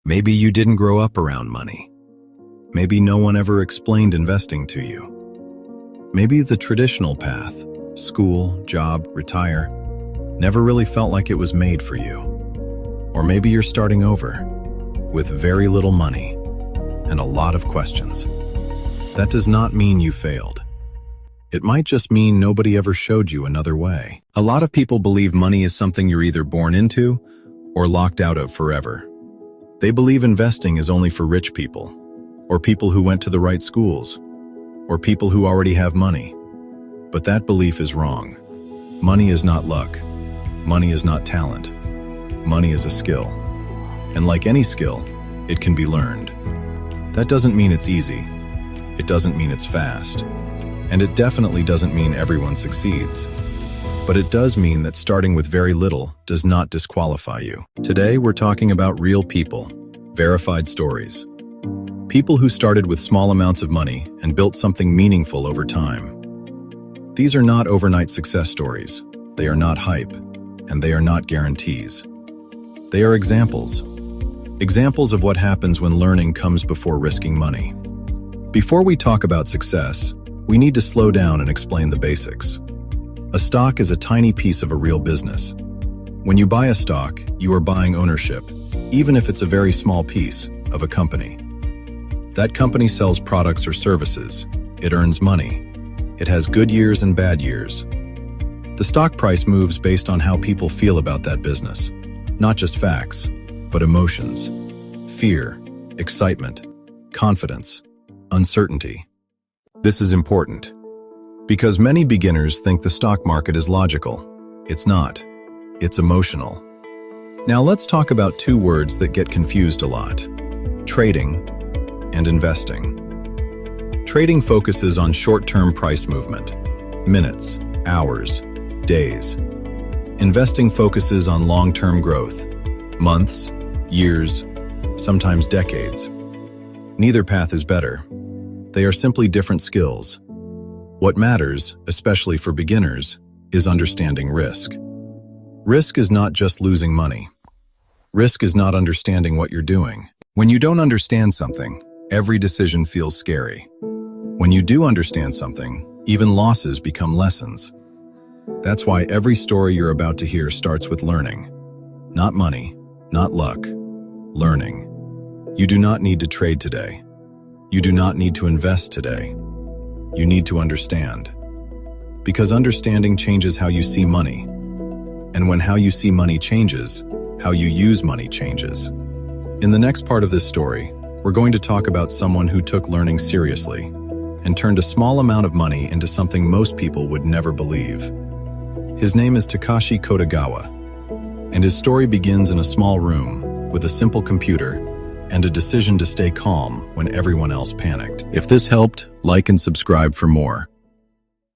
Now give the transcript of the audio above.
Maybe you didn't grow up around money. Maybe no one ever explained investing to you. Maybe the traditional path, school, job, retire, never really felt like it was made for you. Or maybe you're starting over, with very little money and a lot of questions. That does not mean you failed. It might just mean nobody ever showed you another way. A lot of people believe money is something you're either born into or locked out of forever. They believe investing is only for rich people, or people who went to the right schools, or people who already have money. But that belief is wrong. Money is not luck. Money is not talent. Money is a skill. And like any skill, it can be learned. That doesn't mean it's easy. It doesn't mean it's fast. And it definitely doesn't mean everyone succeeds. But it does mean that starting with very little does not disqualify you. Today, we're talking about real people, verified stories. People who started with small amounts of money and built something meaningful over time. These are not overnight success stories. They are not hype, and they are not guarantees. They are examples. Examples of what happens when learning comes before risking money. Before we talk about success, we need to slow down and explain the basics. A stock is a tiny piece of a real business. When you buy a stock, you are buying ownership, even if it's a very small piece of a company. That company sells products or services. It earns money. It has good years and bad years. The stock price moves based on how people feel about that business. Not just facts, but emotions, fear, excitement, confidence, uncertainty. This is important because many beginners think the stock market is logical. It's not. It's emotional. Now let's talk about two words that get confused a lot: trading and investing. Trading focuses on short-term price movement, minutes, hours, days. Investing focuses on long-term growth, months, years, sometimes decades. Neither path is better. They are simply different skills. What matters, especially for beginners, is understanding risk. Risk is not just losing money. Risk is not understanding what you're doing. When you don't understand something, every decision feels scary. When you do understand something, even losses become lessons. That's why every story you're about to hear starts with learning. Not money, not luck. Learning. You do not need to trade today. You do not need to invest today. You need to understand. Because understanding changes how you see money. And when how you see money changes, how you use money changes. In the next part of this story, we're going to talk about someone who took learning seriously and turned a small amount of money into something most people would never believe. His name is Takashi Kotegawa, and his story begins in a small room with a simple computer and a decision to stay calm when everyone else panicked. If this helped, like and subscribe for more.